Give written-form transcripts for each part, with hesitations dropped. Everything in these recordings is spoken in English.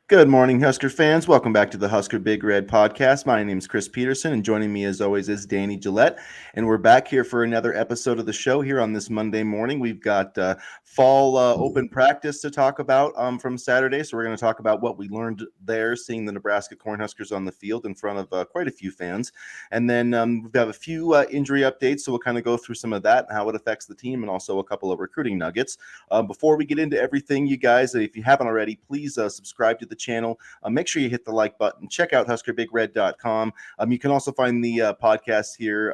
Good morning, Husker fans. Welcome back to the Husker Big Red podcast. My name is Chris Peterson, and joining me as always is Danny Gillette. And we're back here for another episode of the show here on this Monday morning. We've got fall open practice to talk about from Saturday. So we're going to talk about what we learned there, seeing the Nebraska Cornhuskers on the field in front of quite a few fans. And then we've got a few injury updates. So we'll kind of go through some of that and how it affects the team, and also a couple of recruiting nuggets. Before we get into everything, you guys, if you haven't already, please subscribe to the channel. Make sure you hit the like button. Check out HuskerBigRed.com. You can also find the podcast here,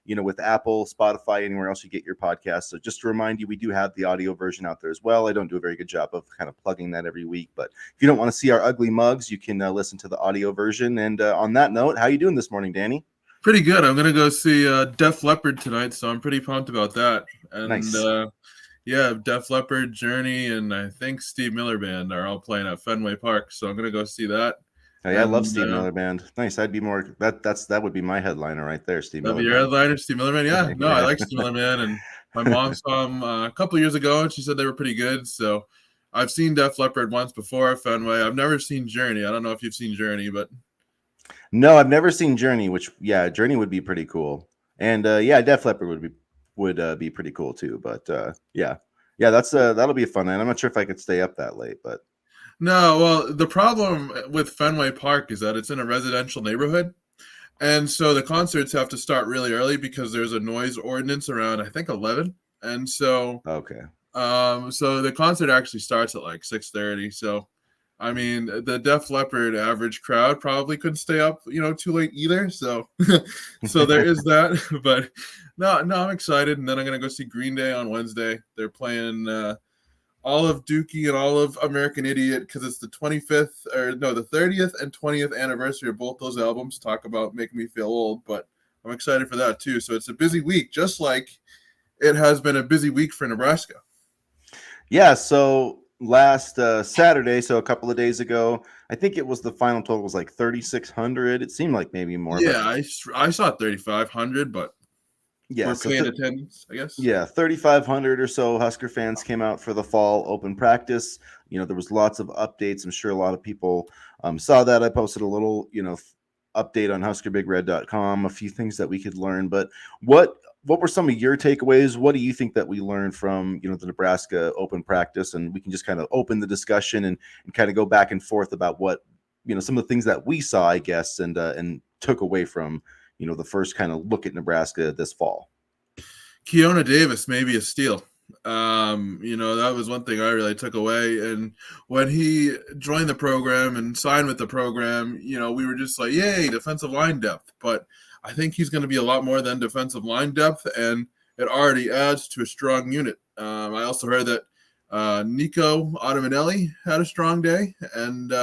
with Apple, Spotify, anywhere else you get your podcasts. So just to remind you, we do have the audio version out there as well. I don't do a very good job of kind of plugging that every week, but if you don't want to see our ugly mugs, you can listen to the audio version. And on that note, how you doing this morning, Danny? Pretty good. I'm going to go see Def Leppard tonight, so I'm pretty pumped about that. And Nice. Yeah, Def Leppard, Journey, and I think Steve Miller Band are all playing at Fenway Park, so I'm going to go see that. Oh, yeah, I love Steve Miller Band. Nice. I'd be more that would be my headliner right there, Steve That'd Miller be your Band. headliner, Steve Miller Band? Yeah, no, I Yeah. like Steve Miller Band, and my mom saw them a couple years ago, and she said they were pretty good. So I've seen Def Leppard once before at Fenway. I've never seen Journey. I don't know if you've seen Journey, but No, I've never seen Journey, which Journey would be pretty cool. And Def Leppard would be pretty cool too. But that's that'll be a fun night. I'm not sure if I could stay up that late, but no. Well, the problem with Fenway Park is that it's in a residential neighborhood. And so the concerts have to start really early because there's a noise ordinance around, I think, 11. And so okay. So the concert actually starts at like 6:30. So I mean, the Def Leppard average crowd probably couldn't stay up, too late either. So so there is that. But no, I'm excited. And then I'm gonna go see Green Day on Wednesday. They're playing all of Dookie and all of American Idiot because it's the 30th and 20th anniversary of both those albums. Talk about making me feel old, but I'm excited for that too. So it's a busy week, just like it has been a busy week for Nebraska. Yeah, so last Saturday, so a couple of days ago, I think it was the final total was like 3,600. It seemed like maybe more. Yeah, I saw 3,500, but we're So paying attendance, I guess. Yeah, 3,500 or so Husker fans came out for the fall open practice. There was lots of updates. I'm sure a lot of people saw that. I posted a little, update on HuskerBigRed.com, a few things that we could learn. But what were some of your takeaways? What do you think that we learned from, the Nebraska open practice? And we can just kind of open the discussion and kind of go back and forth about what, some of the things that we saw, I guess, and took away from, the first kind of look at Nebraska this fall. Keona Davis may be a steal. That was one thing I really took away. And when he joined the program and signed with the program, we were just like, yay, defensive line depth. But I think he's going to be a lot more than defensive line depth, and it already adds to a strong unit. I also heard that Nico Ottaminelli had a strong day, and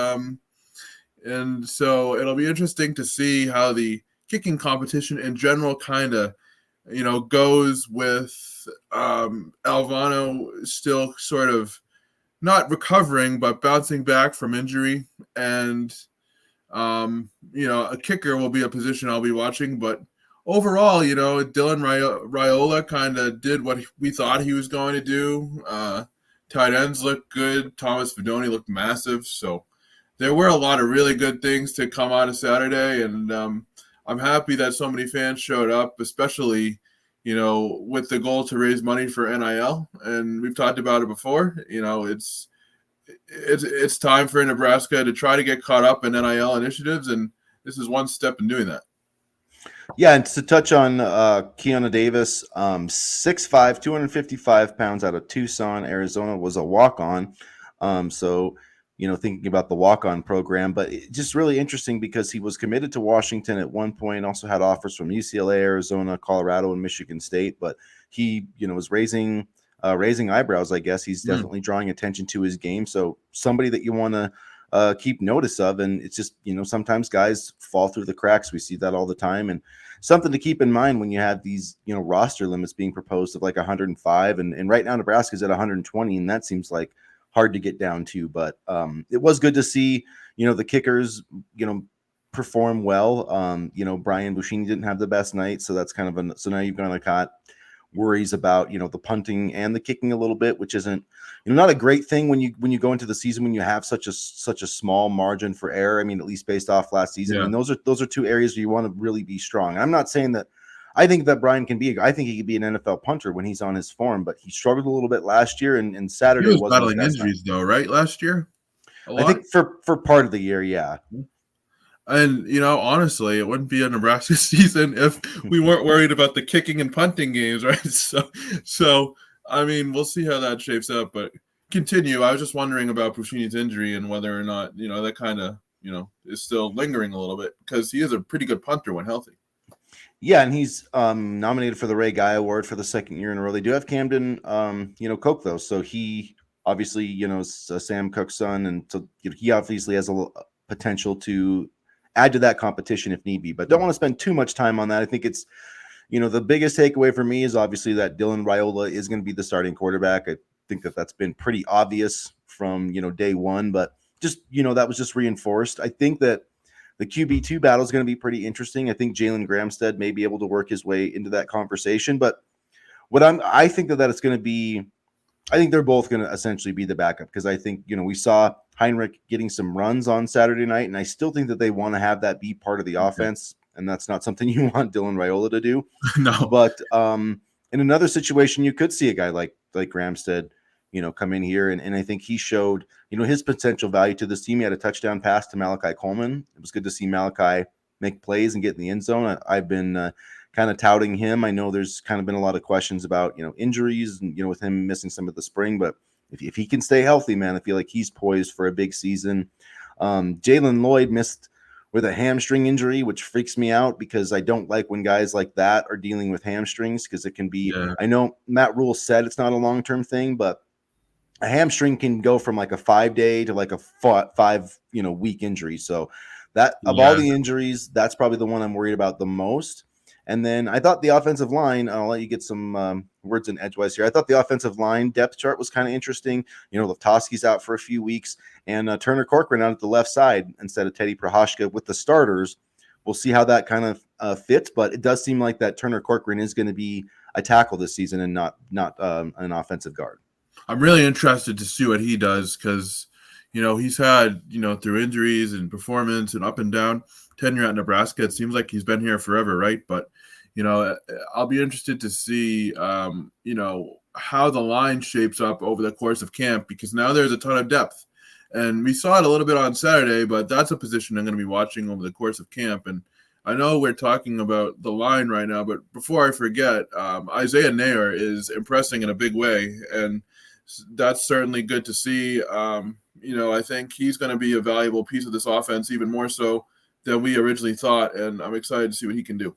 so it'll be interesting to see how the kicking competition in general kind of goes with Alvano still sort of not recovering, but bouncing back from injury. And, a kicker will be a position I'll be watching. But overall, Dylan Raiola kind of did what we thought he was going to do. Tight ends looked good. Thomas Fedoni looked massive. So there were a lot of really good things to come out of Saturday. And I'm happy that so many fans showed up, especially with the goal to raise money for NIL. And we've talked about it before. It's time for Nebraska to try to get caught up in NIL initiatives, and this is one step in doing that. Yeah, and to touch on Keona Davis, 6'5", 255 pounds out of Tucson, Arizona, was a walk-on. So thinking about the walk-on program, but just really interesting because he was committed to Washington at one point, also had offers from UCLA, Arizona, Colorado, and Michigan State, but he, was raising eyebrows, I guess. He's definitely drawing attention to his game. So somebody that you want to keep notice of. And it's just, sometimes guys fall through the cracks. We see that all the time. And something to keep in mind when you have these, roster limits being proposed of like 105. And right now Nebraska's at 120. And that seems like hard to get down to. But it was good to see, the kickers, perform well. Brian Buschini didn't have the best night. So that's kind of so now you've got worries about, the punting and the kicking a little bit, which isn't, not a great thing when you go into the season when you have such a small margin for error. I mean, at least based off last season. I Yeah. mean, those are two areas where you want to really be strong. And I'm not saying that I think that Brian can be. I think he could be an NFL punter when he's on his form, but he struggled a little bit last year, and He Saturday was wasn't his battling best night. injuries though, right? Last year, a I lot. think for part of the year, yeah. And honestly, it wouldn't be a Nebraska season if we weren't worried about the kicking and punting games, right? So I mean, we'll see how that shapes up. But continue. I was just wondering about Puccini's injury and whether or not that kind of is still lingering a little bit because he is a pretty good punter when healthy. Yeah, and he's nominated for the Ray Guy Award for the second year in a row. They do have Camden, Coke though, so he obviously, is Sam Cook's son, and so he obviously has a little potential to add to that competition if need be. But don't want to spend too much time on that. I think it's, the biggest takeaway for me is obviously that Dylan Raiola is going to be the starting quarterback. I think that that's been pretty obvious from day one, but just that was just reinforced. I think that the QB2 battle is going to be pretty interesting. I think Jalen Gramstead may be able to work his way into that conversation, but I think that it's going to be, I think they're both going to essentially be the backup because I think, we saw Heinrich getting some runs on Saturday night, and I still think that they want to have that be part of the offense, and that's not something you want Dylan Raiola to do. No. But in another situation, you could see a guy like Gramstead, come in here, and I think he showed, his potential value to this team. He had a touchdown pass to Malachi Coleman. It was good to see Malachi make plays and get in the end zone. I've been kind of touting him. I know there's kind of been a lot of questions about, injuries and, with him missing some of the spring, but if he can stay healthy, man, I feel like he's poised for a big season. Jalen Lloyd missed with a hamstring injury, which freaks me out because I don't like when guys like that are dealing with hamstrings because it can be, Yeah. I know Matt Rule said it's not a long-term thing, but a hamstring can go from like a 5-day to like a 5 week injury. So that of all Yeah. the injuries, that's probably the one I'm worried about the most. And then I thought the offensive line, I'll let you get some words in edgewise here. I thought the offensive line depth chart was kind of interesting. Leftoski's out for a few weeks, and Turner Corcoran out at the left side instead of Teddy Prohashka with the starters. We'll see how that kind of fits, but it does seem like that Turner Corcoran is going to be a tackle this season and not an offensive guard. I'm really interested to see what he does because, he's had, through injuries and performance and up and down tenure at Nebraska. It seems like he's been here forever, right? But, I'll be interested to see, how the line shapes up over the course of camp because now there's a ton of depth. And we saw it a little bit on Saturday, but that's a position I'm going to be watching over the course of camp. And I know we're talking about the line right now, but before I forget, Isaiah Nair is impressing in a big way. And that's certainly good to see. I think he's going to be a valuable piece of this offense, even more so than we originally thought, and I'm excited to see what he can do.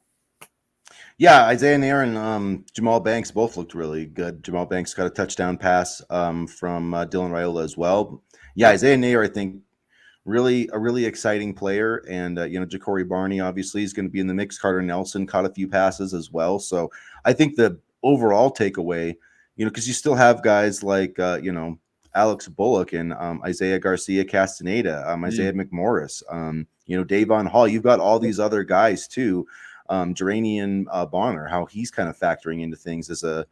Yeah, Isaiah Nair and Jamal Banks both looked really good. Jamal Banks got a touchdown pass from Dylan Raiola as well. Yeah, Isaiah Nair, I think, really a really exciting player, and Ja'Cory Barney obviously is going to be in the mix. Carter Nelson caught a few passes as well, so I think the overall takeaway, because you still have guys like Alex Bullock and Isaiah Garcia Castaneda, Isaiah McMorris, Davon Hall. You've got all these other guys too. Jeranian Bonner, how he's kind of factoring into things as a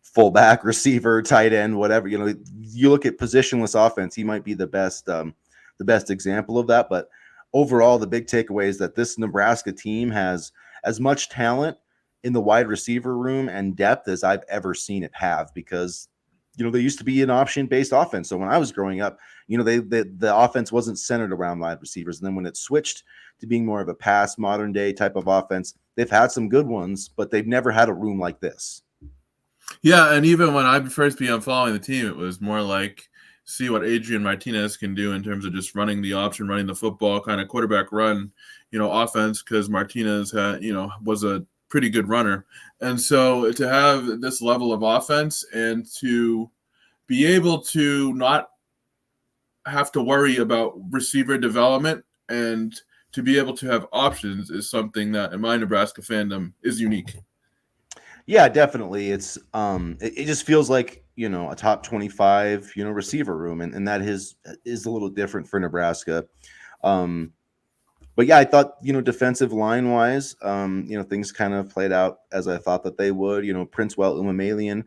fullback, receiver, tight end, whatever. You look at positionless offense, he might be the best example of that. But overall, the big takeaway is that this Nebraska team has as much talent in the wide receiver room and depth as I've ever seen it have, because they used to be an option-based offense. So when I was growing up, the offense wasn't centered around wide receivers. And then when it switched to being more of a pass, modern day type of offense, they've had some good ones, but they've never had a room like this. Yeah, and even when I first began following the team, it was more like see what Adrian Martinez can do in terms of just running the option, running the football, kind of quarterback run, offense, because Martinez had, was a pretty good runner. And so to have this level of offense and to be able to not have to worry about receiver development and to be able to have options is something that in my Nebraska fandom is unique. Yeah, definitely. It's it just feels like, a top 25, receiver room, and that is a little different for Nebraska. But yeah, I thought, defensive line wise, things kind of played out as I thought that they would. Princewell Umamalian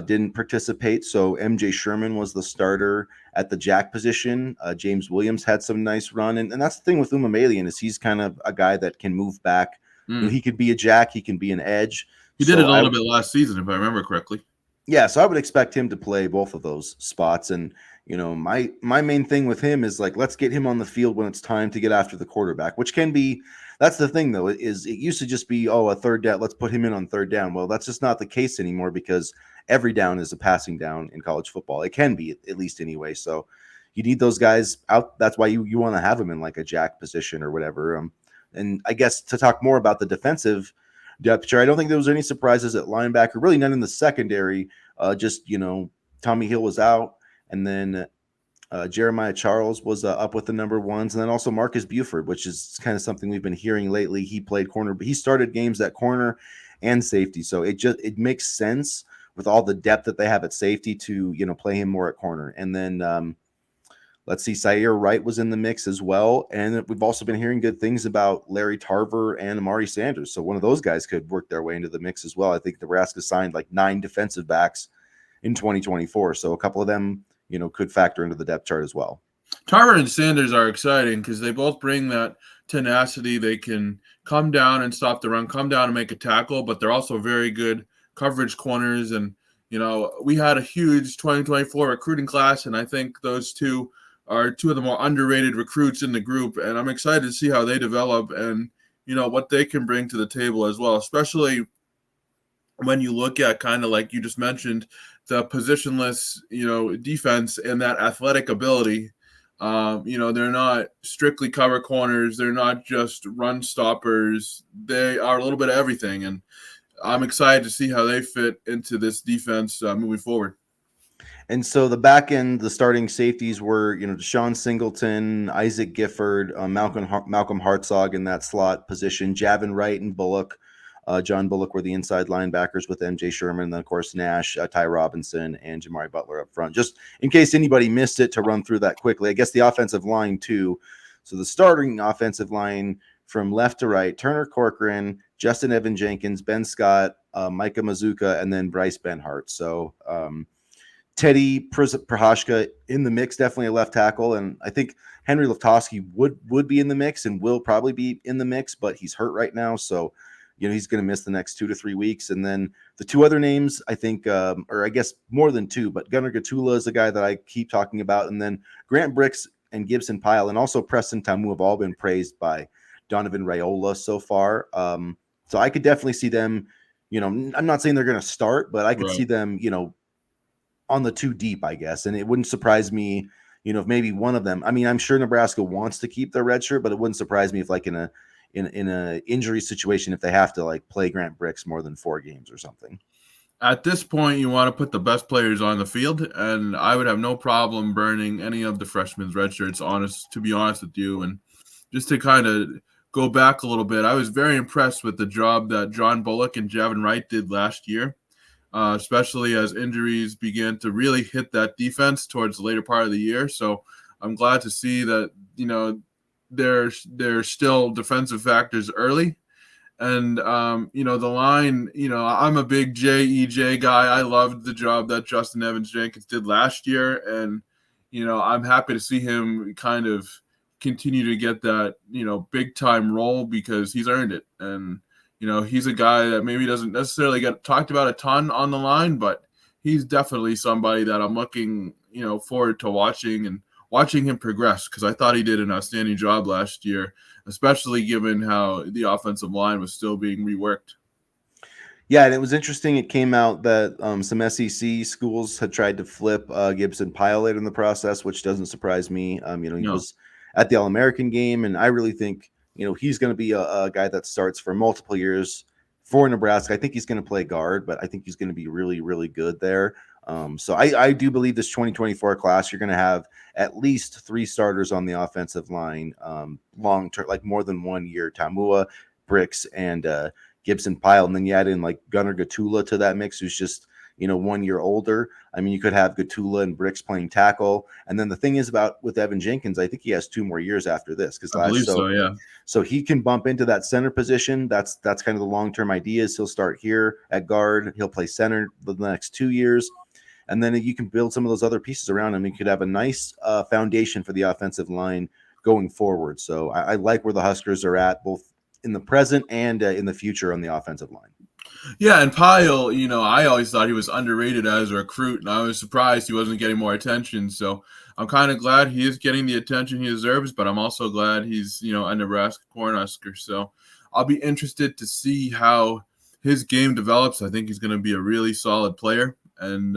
didn't participate, so MJ Sherman was the starter at the jack position. James Williams had some nice run, and that's the thing with Umamalian is he's kind of a guy that can move back. Mm. He could be a jack, he can be an edge. He did it So a I little bit last season, if I remember correctly. Yeah, so I would expect him to play both of those spots. And my main thing with him is like, let's get him on the field when it's time to get after the quarterback, which can be. That's the thing though, is it used to just be, a third down, let's put him in on third down. Well, that's just not the case anymore because every down is a passing down in college football. It can be, at least anyway. So you need those guys out. That's why you want to have them in like a jack position or whatever. And I guess to talk more about the defensive depth chart, I don't think there was any surprises at linebacker, really none in the secondary. Just Tommy Hill was out, and then Jeremiah Charles was up with the number ones, and then also Marcus Buford, which is kind of something we've been hearing lately. He played corner, but he started games at corner and safety, so it makes sense with all the depth that they have at safety to play him more at corner. And then let's see, Sair Wright was in the mix as well, and we've also been hearing good things about Larry Tarver and Amari Sanders. So one of those guys could work their way into the mix as well. I think Nebraska signed like 9 defensive backs in 2024, so a couple of them, could factor into the depth chart as well. Tarver and Sanders are exciting because they both bring that tenacity. They can come down and stop the run, come down and make a tackle, but they're also very good coverage corners. And we had a huge 2024 recruiting class, and I think those two are two of the more underrated recruits in the group, and I'm excited to see how they develop and what they can bring to the table as well, especially when you look at kind of like you just mentioned the positionless defense and that athletic ability. They're not strictly cover corners, they're not just run stoppers, they are a little bit of everything, and I'm excited to see how they fit into this defense moving forward. And so the back end, the starting safeties were, Deshaun Singleton, Isaac Gifford, Malcolm Hartzog in that slot position, Javin Wright and Bullock. John Bullock were the inside linebackers with MJ Sherman, and then of course Nash, Ty Robinson, and Jamari Butler up front. Just in case anybody missed it, to run through that quickly. I guess the offensive line too. So the starting offensive line from left to right: Turner Corcoran, Justin Evan Jenkins, Ben Scott, Micah Mazuka, and then Bryce Benhart. So Teddy Prohashka in the mix, definitely a left tackle, and I think Henry Luftowski would be in the mix and will probably be in the mix, but he's hurt right now, so he's going to miss the next 2 to 3 weeks. And then the two other names, I think, or I guess more than two, but Gunnar Gatula is a guy that I keep talking about, and then Grant Bricks and Gibson Pyle and also Preston Tamu have all been praised by Donovan Raiola so far. So I could definitely see them. I'm not saying they're going to start, but I could see them, on the 2 deep, I guess. And it wouldn't surprise me, if maybe one of them. I mean, I'm sure Nebraska wants to keep their red shirt, but it wouldn't surprise me if, like, in a injury situation, if they have to like play Grant Bricks more than 4 games or something. At this point, you want to put the best players on the field, and I would have no problem burning any of the freshmen's red shirts, to be honest with you. And just to kind of go back a little bit, I was very impressed with the job that John Bullock and Javin Wright did last year. Especially as injuries began to really hit that defense towards the later part of the year. So I'm glad to see that, there's still defensive factors early. And, the line, I'm a big JEJ guy. I loved the job that Justin Evans Jenkins did last year. And, I'm happy to see him kind of continue to get that, big time role because he's earned it. And, he's a guy that maybe doesn't necessarily get talked about a ton on the line, but he's definitely somebody that I'm looking, forward to watching him progress, because I thought he did an outstanding job last year, especially given how the offensive line was still being reworked. Yeah, and it was interesting. It came out that some SEC schools had tried to flip Gibson Pyle later in the process, which doesn't surprise me. He was at the All-American game, and I really think he's going to be a guy that starts for multiple years for Nebraska. I think he's going to play guard, but I think he's going to be really, really good there. So I do believe this 2024 class, you're going to have at least 3 starters on the offensive line, long term, like more than 1 year. Tamua, Bricks, and Gibson Pyle, and then you add in like Gunnar Gatula to that mix, who's just 1 year older. I mean, you could have Gatula and Bricks playing tackle. And then the thing is about with Evan Jenkins, I think he has 2 more years after this because I believe so. Yeah. so he can bump into that center position. That's kind of the long-term idea is he'll start here at guard. He'll play center the next 2 years. And then you can build some of those other pieces around him. You could have a nice foundation for the offensive line going forward. So I like where the Huskers are at, both in the present and in the future on the offensive line. Yeah, and Pyle, I always thought he was underrated as a recruit, and I was surprised he wasn't getting more attention. So I'm kind of glad he is getting the attention he deserves, but I'm also glad he's, a Nebraska Cornhusker. So I'll be interested to see how his game develops. I think he's going to be a really solid player. And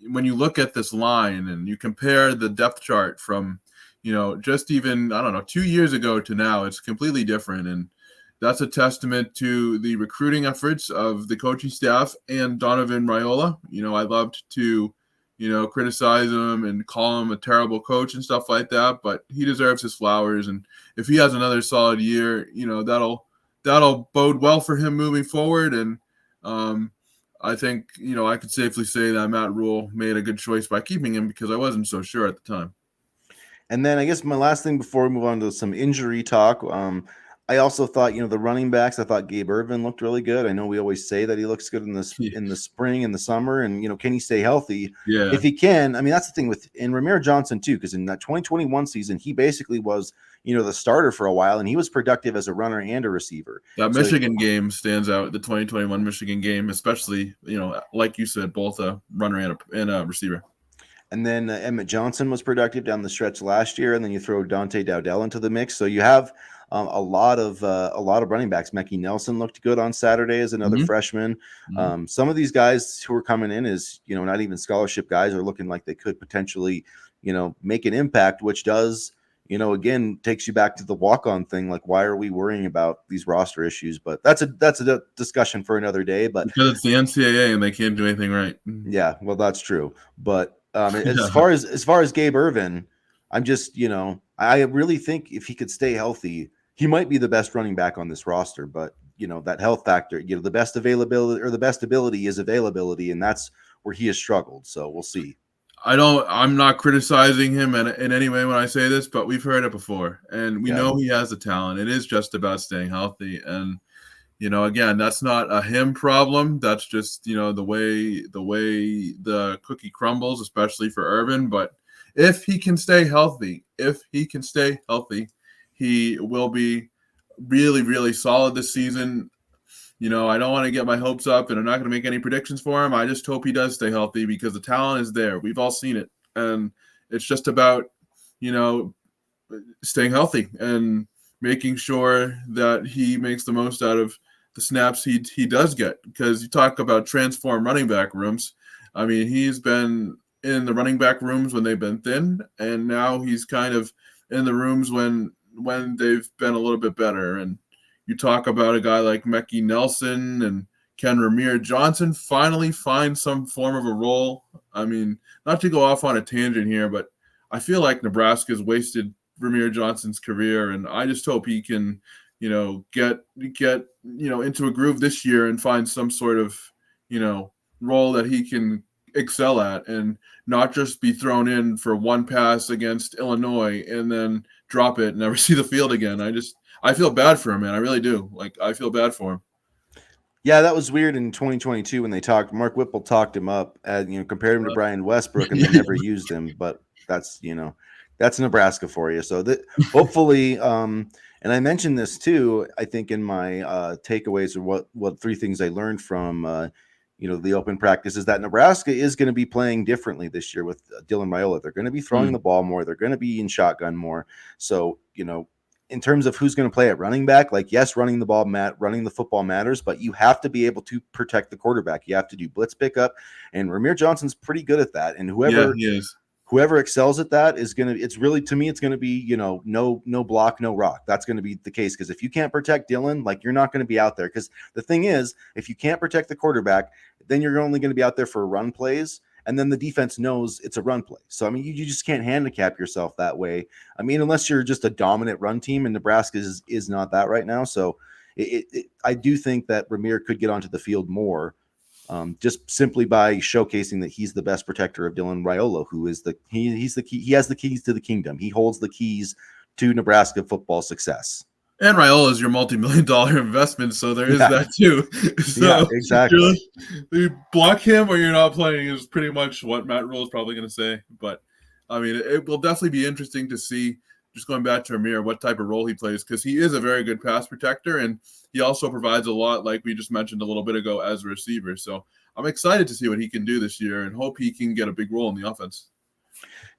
when you look at this line and you compare the depth chart from, just even, I don't know, 2 years ago to now, it's completely different. And that's a testament to the recruiting efforts of the coaching staff and Donovan Raiola. I loved to, criticize him and call him a terrible coach and stuff like that, but he deserves his flowers. And if he has another solid year, that'll bode well for him moving forward. And I think, I could safely say that Matt Rule made a good choice by keeping him because I wasn't so sure at the time. And then I guess my last thing before we move on to some injury talk, I also thought, the running backs, I thought Gabe Ervin looked really good. I know we always say that he looks good in the spring and the summer, and can he stay healthy? Yeah. If he can, I mean, that's the thing with Ramir Johnson too, because in that 2021 season, he basically was, the starter for a while, and he was productive as a runner and a receiver. That Michigan game stands out, the 2021 Michigan game, especially, like you said, both a runner and a receiver. And then Emmett Johnson was productive down the stretch last year, and then you throw Dante Dowdell into the mix. So you have a lot of running backs. Mecky Nelson looked good on Saturday as another freshman. Some of these guys who are coming in as not even scholarship guys are looking like they could potentially make an impact, which does again takes you back to the walk-on thing. Like, why are we worrying about these roster issues? But that's a discussion for another day. But because it's the NCAA and they can't do anything right. Yeah, well, that's true. But as far as Gabe Ervin, I'm just I really think if he could stay healthy, he might be the best running back on this roster. But that health factor, the best availability or the best ability is availability, and that's where he has struggled. So we'll see. I'm not criticizing him in any way when I say this, but we've heard it before, and we know he has the talent. It is just about staying healthy, and again, that's not a him problem. That's just the way the cookie crumbles, especially for Urban. But if he can stay healthy, he will be really, really solid this season. I don't want to get my hopes up, and I'm not going to make any predictions for him. I just hope he does stay healthy because the talent is there. We've all seen it, and it's just about staying healthy and making sure that he makes the most out of the snaps he does get. Because you talk about transform running back rooms. I mean, he's been in the running back rooms when they've been thin, and now he's kind of in the rooms when they've been a little bit better. And you talk about a guy like Mecky Nelson and Ken Ramir Johnson finally find some form of a role. I mean, not to go off on a tangent here, but I feel like Nebraska's wasted Ramir Johnson's career, and I just hope he can, get into a groove this year and find some sort of, role that he can excel at and not just be thrown in for one pass against Illinois and then drop it and never see the field again. I feel bad for him, man. I really do. Like, I feel bad for him. Yeah, that was weird in 2022 when they talked. Mark Whipple talked him up, compared him to Brian Westbrook, and they never used him. But that's Nebraska for you. So that hopefully, and I mentioned this too. I think in my takeaways or what 3 things I learned from the open practice is that Nebraska is going to be playing differently this year with Dylan Raiola. They're going to be throwing the ball more. They're going to be in shotgun more. So in terms of who's going to play at running back, like, yes, running the football matters, but you have to be able to protect the quarterback. You have to do blitz pickup, and Ramir Johnson's pretty good at that. And whoever excels at that is going to, it's really, to me, it's going to be, no block, no rock. That's going to be the case. Because if you can't protect Dylan, like, you're not going to be out there. Because the thing is, if you can't protect the quarterback, then you're only going to be out there for run plays. And then the defense knows it's a run play. So, I mean, you just can't handicap yourself that way. I mean, unless you're just a dominant run team, and Nebraska is not that right now. So I do think that Ramir could get onto the field more just simply by showcasing that he's the best protector of Dylan Raiola, who is he's the key. He has the keys to the kingdom. He holds the keys to Nebraska football success. And Raiola is your multi-million-dollar investment, so there is Yeah, that too. yeah, So exactly. you block him or you're not playing is pretty much what Matt Rule is probably going to say. But I mean, it will definitely be interesting to see. Just going back to Amir, what type of role he plays, because he is a very good pass protector, and he also provides a lot, like we just mentioned a little bit ago, as a receiver. So I'm excited to see what he can do this year, and hope he can get a big role in the offense.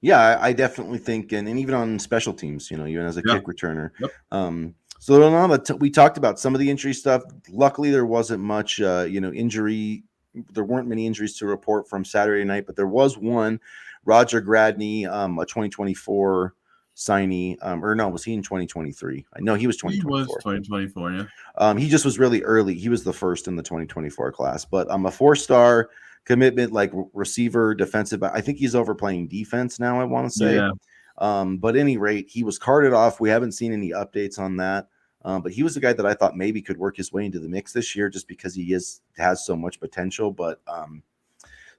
Yeah, I definitely think, and even on special teams, even as a Yeah. kick returner. Yep. So we talked about some of the injury stuff. Luckily, there wasn't much, injury. There weren't many injuries to report from Saturday night, but there was one. Roger Gradney, a 2024 signee, or no, was he in 2023? I know he was He was 2024. 2024, yeah. He just was really early. He was the first in the 2024 class, but a 4-star commitment, like receiver, defensive. I think he's over playing defense now, I want to say. Yeah. But at any rate, he was carted off. We haven't seen any updates on that. But he was the guy that I thought maybe could work his way into the mix this year just because he has so much potential. But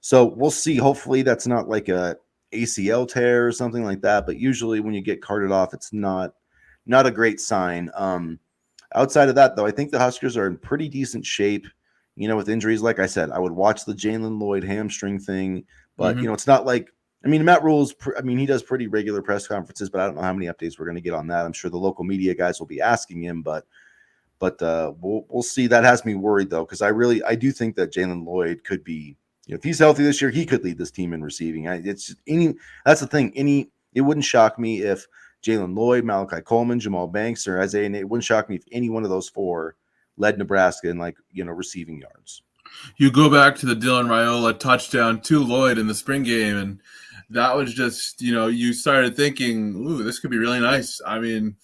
so we'll see. Hopefully that's not like a ACL tear or something like that. But usually when you get carted off, it's not a great sign. Outside of that, though, I think the Huskers are in pretty decent shape. With injuries, like I said, I would watch the Jalen Lloyd hamstring thing, but Mm-hmm. it's not like Matt Rule's. He does pretty regular press conferences, but I don't know how many updates we're going to get on that. I'm sure the local media guys will be asking him, but we'll see. That has me worried though, because I do think that Jalen Lloyd could be. If he's healthy this year, he could lead this team in receiving. That's the thing. It wouldn't shock me if Jalen Lloyd, Malachi Coleman, Jamal Banks, or Isaiah Nate. It wouldn't shock me if any one of those four led Nebraska in receiving yards. You go back to the Dylan Raiola touchdown to Lloyd in the spring game, and that was just, you started thinking, ooh, this could be really nice. I mean,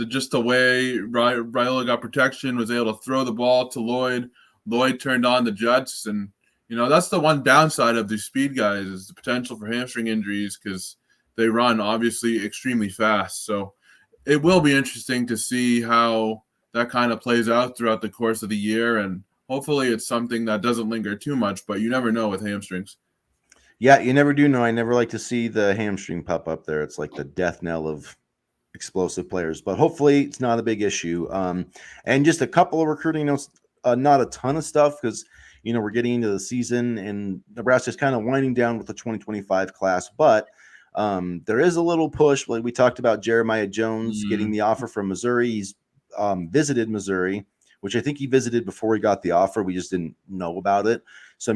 just the way Raiola got protection, was able to throw the ball to Lloyd. Lloyd turned on the jets, and that's the one downside of these speed guys is the potential for hamstring injuries because they run obviously extremely fast. So it will be interesting to see how that kind of plays out throughout the course of the year, and hopefully it's something that doesn't linger too much, but you never know with hamstrings. Yeah, you never do know. I never like to see the hamstring pop up there. It's like the death knell of explosive players, but hopefully it's not a big issue. And just a couple of recruiting notes, not a ton of stuff because we're getting into the season and Nebraska's kind of winding down with the 2025 class, but there is a little push. Like we talked about Jeremiah Jones getting the offer from Missouri. He's visited Missouri, which I think he visited before he got the offer. We just didn't know about it. So,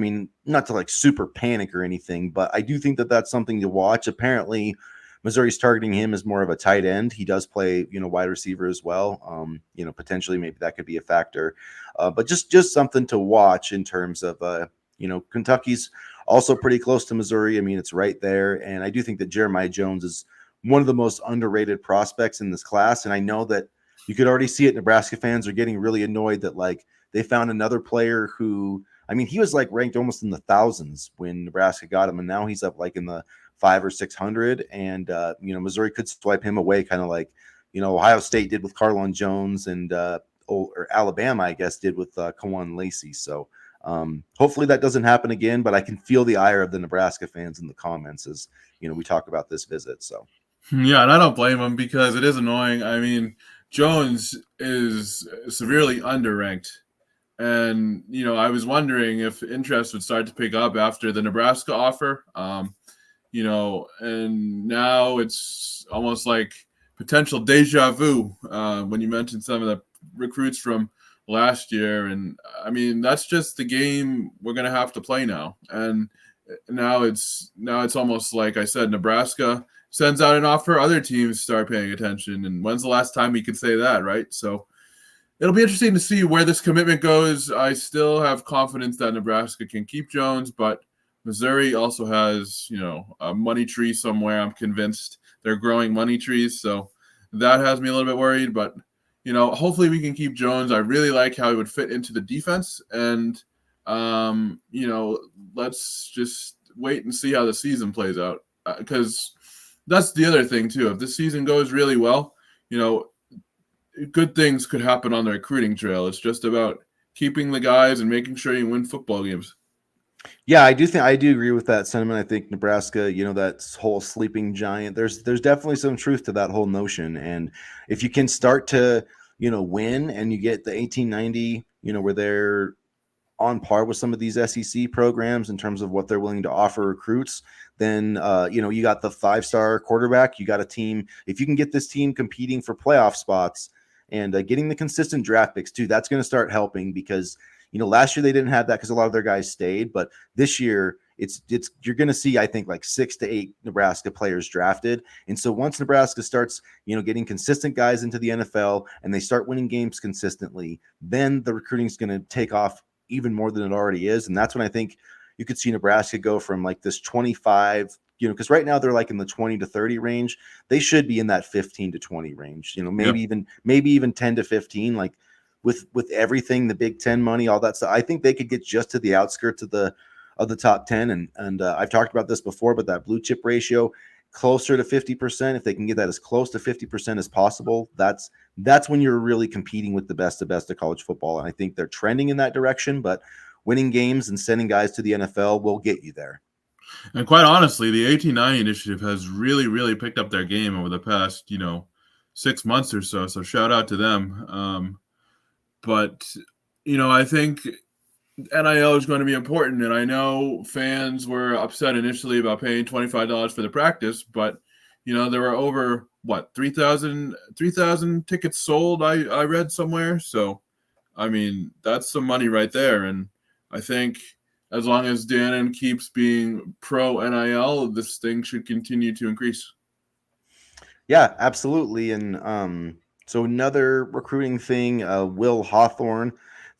not to like super panic or anything, but I do think that that's something to watch. Apparently, Missouri's targeting him as more of a tight end. He does play, wide receiver as well. Potentially maybe that could be a factor. But just something to watch in terms of, Kentucky's also pretty close to Missouri. It's right there. And I do think that Jeremiah Jones is one of the most underrated prospects in this class. And I know that you could already see it. Nebraska fans are getting really annoyed that like they found another player who, he was like ranked almost in the thousands when Nebraska got him. And now he's up like in the 500 or 600. And, Missouri could swipe him away, kind of like, Ohio State did with Carlon Jones and, or Alabama, I guess, did with Kawan Lacey. So hopefully that doesn't happen again, but I can feel the ire of the Nebraska fans in the comments as, we talk about this visit. So, Yeah, and I don't blame him because it is annoying. Jones is severely underranked. And, I was wondering if interest would start to pick up after the Nebraska offer. And now it's almost like potential deja vu when you mentioned some of the recruits from last year. And that's just the game we're going to have to play now. And now it's almost like I said, Nebraska sends out an offer, other teams start paying attention. And when's the last time we could say that, right? So it'll be interesting to see where this commitment goes. I still have confidence that Nebraska can keep Jones, but Missouri also has, a money tree somewhere. I'm convinced they're growing money trees. So that has me a little bit worried, but, hopefully we can keep Jones. I really like how he would fit into the defense. And, let's just wait and see how the season plays out. Because that's the other thing, too. If the season goes really well, good things could happen on the recruiting trail. It's just about keeping the guys and making sure you win football games. Yeah, I do agree with that sentiment. I think Nebraska, that whole sleeping giant. There's definitely some truth to that whole notion. And if you can start to, win and you get the 1890, where they're on par with some of these SEC programs in terms of what they're willing to offer recruits, then you got the 5-star quarterback. You got a team. If you can get this team competing for playoff spots and getting the consistent draft picks too, that's going to start helping because last year they didn't have that because a lot of their guys stayed, but this year it's you're going to see, I think, like 6 to 8 Nebraska players drafted. And so once Nebraska starts getting consistent guys into the NFL and they start winning games consistently, then the recruiting is going to take off even more than it already is. And that's when I think you could see Nebraska go from like this 25, because right now they're like in the 20 to 30 range. They should be in that 15 to 20 range, Yeah. maybe even 10 to 15, like with everything, the Big Ten money, all that stuff. I think they could get just to the outskirts of the top 10. And I've talked about this before, but that blue chip ratio closer to 50%, if they can get that as close to 50% as possible, that's when you're really competing with the best of college football. And I think they're trending in that direction, but winning games and sending guys to the NFL will get you there. And quite honestly, the 1890 initiative has really, really picked up their game over the past, 6 months or so. So shout out to them. But I think NIL is going to be important, and I know fans were upset initially about paying $25 for the practice, but there were over what 3,000 tickets sold. I read somewhere, so I mean that's some money right there, and I think as long as Dannon keeps being pro NIL, this thing should continue to increase. Yeah, absolutely. And so another recruiting thing, Will Hawthorne,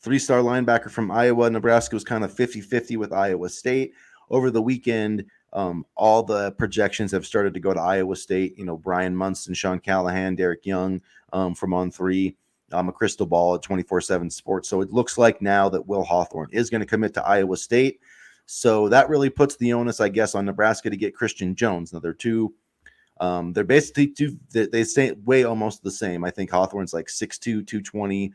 3-star linebacker from Iowa. Nebraska was kind of 50-50 with Iowa State. Over the weekend, all the projections have started to go to Iowa State. Brian Munson, Sean Callahan, Derek Young from On3, a crystal ball at 24/7 Sports. So it looks like now that Will Hawthorne is going to commit to Iowa State. So that really puts the onus, I guess, on Nebraska to get Christian Jones. Now, they're basically they say weigh almost the same. I think Hawthorne's like 6'2", 220.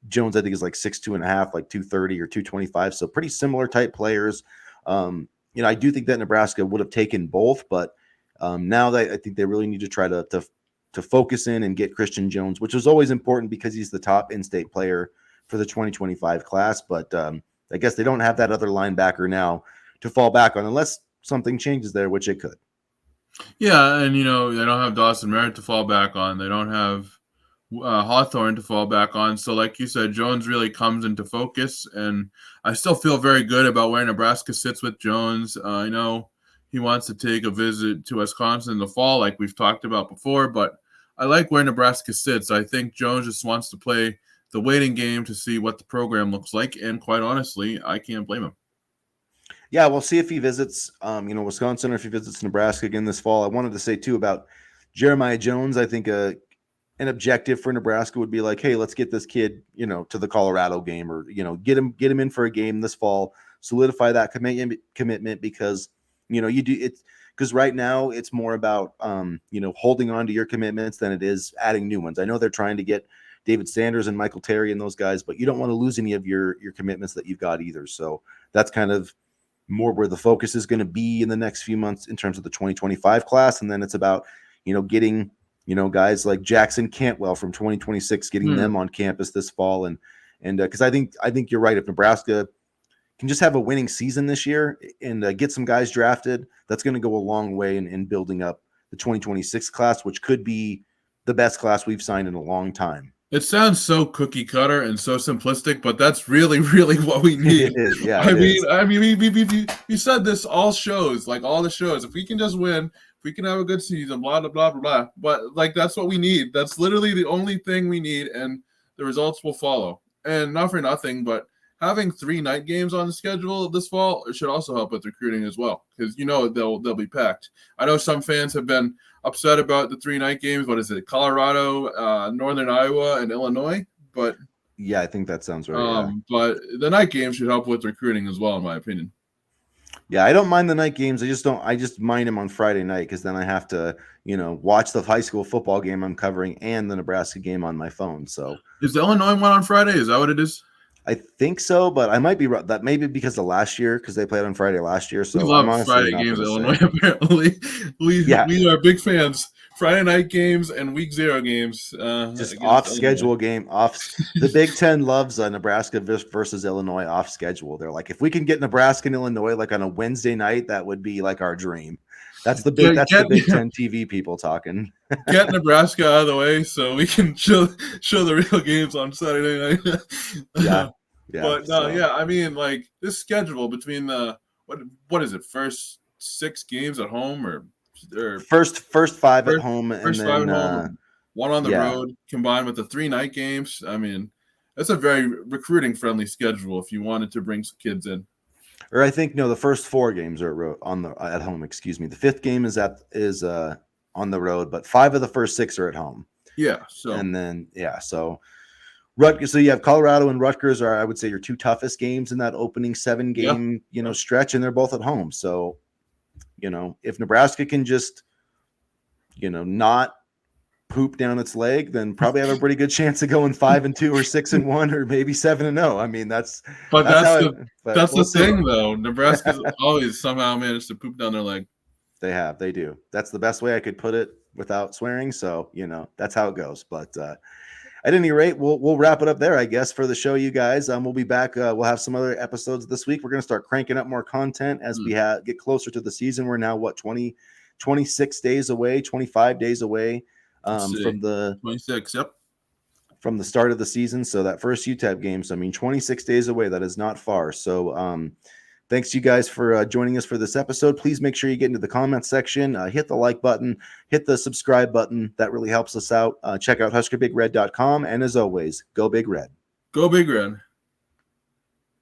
Jones, I think, is like 6'2" and a half, like 230 or 225. So pretty similar type players. I do think that Nebraska would have taken both, but now that I think they really need to try to focus in and get Christian Jones, which was always important because he's the top in-state player for the 2025 class. But I guess they don't have that other linebacker now to fall back on unless something changes there, which it could. Yeah, and they don't have Dawson Merritt to fall back on. They don't have Hawthorne to fall back on. So, like you said, Jones really comes into focus, and I still feel very good about where Nebraska sits with Jones. I know he wants to take a visit to Wisconsin in the fall, like we've talked about before, but I like where Nebraska sits. I think Jones just wants to play the waiting game to see what the program looks like, and quite honestly, I can't blame him. Yeah, we'll see if he visits, Wisconsin or if he visits Nebraska again this fall. I wanted to say too about Jeremiah Jones. I think an objective for Nebraska would be like, hey, let's get this kid, to the Colorado game, or get him in for a game this fall, solidify that commitment because you do it because right now it's more about holding on to your commitments than it is adding new ones. I know they're trying to get David Sanders and Michael Terry and those guys, but you don't want to lose any of your commitments that you've got either. So that's kind of more where the focus is going to be in the next few months in terms of the 2025 class. And then it's about, getting, guys like Jackson Cantwell from 2026, getting them on campus this fall. And because I think you're right. If Nebraska can just have a winning season this year and get some guys drafted, that's going to go a long way in building up the 2026 class, which could be the best class we've signed in a long time. It sounds so cookie cutter and so simplistic, but that's really, really what we need. It is. Yeah, I it mean, is. I mean, we said this all shows, like all the shows. If we can just win, if we can have a good season, blah blah blah blah blah. But like that's what we need. That's literally the only thing we need, and the results will follow. And not for nothing, but having 3 night games on the schedule this fall should also help with recruiting as well, because they'll be packed. I know some fans have been upset about the 3 night games. What is it? Colorado, Northern Iowa, and Illinois. But yeah, I think that sounds right. Yeah. But the night games should help with recruiting as well, in my opinion. Yeah, I don't mind the night games. I just mind them on Friday night because then I have to, watch the high school football game I'm covering and the Nebraska game on my phone. So is the Illinois one on Friday? Is that what it is? I think so, but I might be wrong. That maybe because of last year, because they played on Friday last year. We So I'm love honestly Friday not games going in to Illinois. say. Apparently, Yeah, we are big fans. Friday night games and week 0 games just against off Illinois. schedule game. The Big Ten loves Nebraska versus Illinois off schedule. They're like, if we can get Nebraska and Illinois like on a Wednesday night, that would be like our dream. That's the big. That's the Big Ten TV people talking. Get Nebraska out of the way so we can show the real games on Saturday night. Yeah, yeah. But no, So yeah, I mean, like this schedule between the what is it, first 6 games at home or first 5 at first, home, and first 5 then at home, 1 on the yeah. road, combined with the 3 night games. I mean, that's a very recruiting friendly schedule if you wanted to bring some kids in. Or I think no, the first 4 games are at home. Excuse me. The 5th game is on the road, but 5 of the first 6 are at home. Yeah. So And then so Rutgers. So you have Colorado and Rutgers are, I would say, your 2 toughest games in that opening 7 game stretch, and they're both at home. So if Nebraska can just not poop down its leg, then probably have a pretty good chance of going 5-2 or 6-1 or maybe 7-0. I mean, that's But that's we'll the see. thing, though. Nebraska's always somehow managed to poop down their leg. They do. That's the best way I could put it without swearing. So, that's how it goes. But at any rate, we'll wrap it up there, I guess, for the show, you guys. We'll be back. We'll have some other episodes this week. We're going to start cranking up more content as we get closer to the season. We're now, 26 days away, 25 days away from the 26. Yep. From the start of the season. So that first UTEP game. So, 26 days away. That is not far. So, thanks you guys for joining us for this episode. Please make sure you get into the comment section, hit the like button, hit the subscribe button. That really helps us out. Check out HuskerBigRed.com. And as always, go Big Red. Go Big Red.